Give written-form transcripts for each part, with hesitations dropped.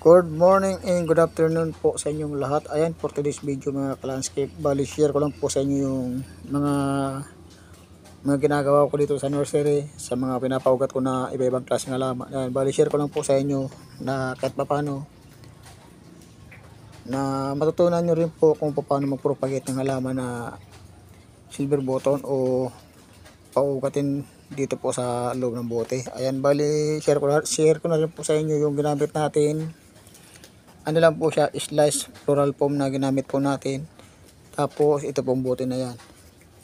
Good morning and good afternoon po sa inyong lahat. Ayan, for today's video mga ka-landscape, bali share ko lang po sa inyo yung mga ginagawa ko dito sa nursery, sa mga pinapaugat ko na iba-ibang klaseng halaman. Ayan, bali share ko lang po sa inyo na kahit paano na matutunan nyo rin po kung paano mag-propagate ng halaman na silver button o paugatin dito po sa loob ng bote. Ayan, bali share ko na rin po sa inyo yung ginamit natin. Ano lang po siya, slice floral foam na ginamit po natin. Tapos ito pong bote na yan.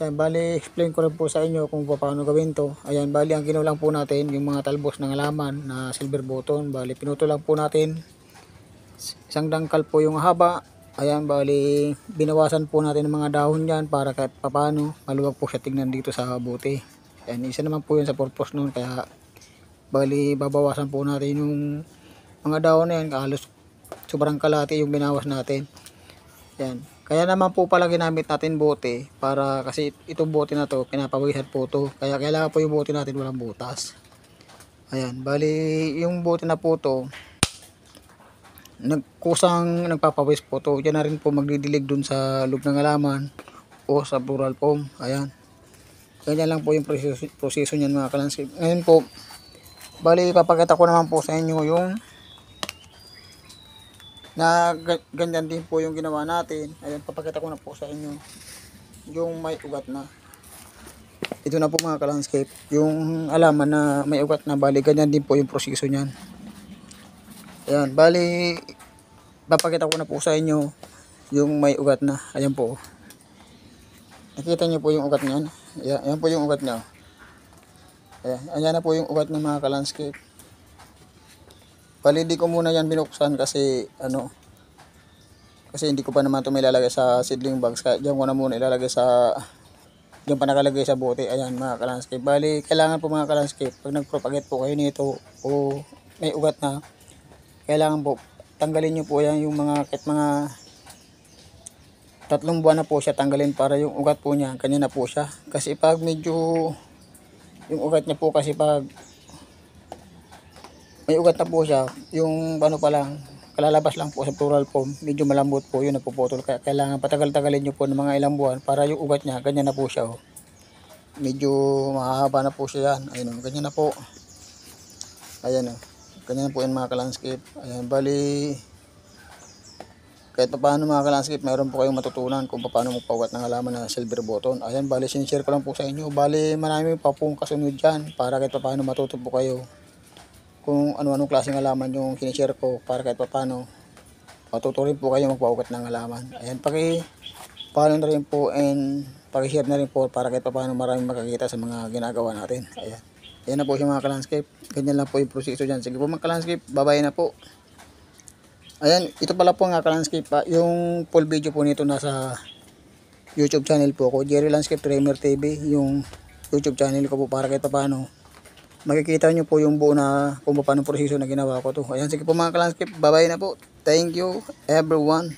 Ayan, bali explain ko rin po sa inyo kung paano gawin to. Ayan, bali ang ginawa lang po natin yung mga talbos ng halaman na silver button. Bali pinuto lang po natin. Isang dangkal po yung haba. Ayan, bali binawasan po natin ng mga dahon yan para kahit paano maluwag po siya tignan dito sa bote. Ayan, isa naman po yun sa purpose nun. Kaya bali babawasan po natin yung mga dahon na yan. Halos sobrang kalahati yung binawas natin. Yan. Kaya naman po pala ginamit natin bote para kasi itong bote na to pinapawisan po to. Kaya kailangan po yung bote natin walang butas. Ayan, bali yung bote na po to nagkusang nagpapawis po to. Yan na rin po magdidilig dun sa loob ng halaman o sa floral foam. Ayan. Ganyan lang po yung proseso niyan mga ka-landscape. Ngayon po, bali papakita ko naman po sa inyo yung na ganyan din po yung ginawa natin. Ayan, papakita ko na po sa inyo yung may ugat na. Ito na po mga ka-landscape, yung halaman na may ugat na. Bali ganyan din po yung proseso niyan. Ayan, bali papakita ko na po sa inyo yung may ugat na. Ayan po, nakita niyo po yung ugat niyan. Ayan po yung ugat niya. Ayan na po yung ugat ng mga ka-landscape. Bali di ko muna yan binuksan kasi kasi hindi ko pa naman ito may ilalagay sa seedling bags. Kaya diyan ko na muna ilalagay sa diyan pa nakalagay sa bote. Ayan mga ka-landscape. Bali kailangan po mga ka-landscape pag nagpropagate po kayo nito o may ugat na, kailangan po tanggalin nyo po yan yung mga kahit mga 3 buwan na po siya tanggalin para yung ugat po niya kanya na po siya. Kasi pag medyo yung ugat niya po kasi pag may ugat na po siya, yung pa lang, kalalabas lang po sa floral foam, medyo malambot po yun, napuputol. Kaya kailangan patagal-tagalin nyo po ng mga ilang buwan para yung ugat niya, ganyan na po siya. Oh. Medyo mahaba na po siya yan. Ayun, ganyan na po. Ayan o. Ganyan na po yan mga ka-landscape. Ayan, bali, kahit paano mga ka-landscape, mayroon po kayong matutunan kung paano magpaugat ng halaman na silver button. Ayan, bali, sinishare ko lang po sa inyo. Bali, marami pa pong kasunod dyan para kahit paano matuto po kayo kung ano-anong klaseng halaman yung sinishare ko para kahit paano matuturin po kayo magpaugat ng halaman. Ayan, paki-follow na rin po and paki-share na rin po para kahit paano maraming makakita sa mga ginagawa natin. Ayan. Ayan na po siya mga ka-landscape. Ganyan lang po yung proseso dyan. Sige po mga ka-landscape, bye-bye na po. Ayan, ito pala po mga ka-landscape. Yung full video po nito nasa YouTube channel po ko, Jerry Landscape Trimmer TV, yung YouTube channel ko po para kahit paano makikita nyo po yung buo na kung paano proseso na ginawa ko to. Ayan, sige po mga ka-landscape, bye bye na po. Thank you everyone.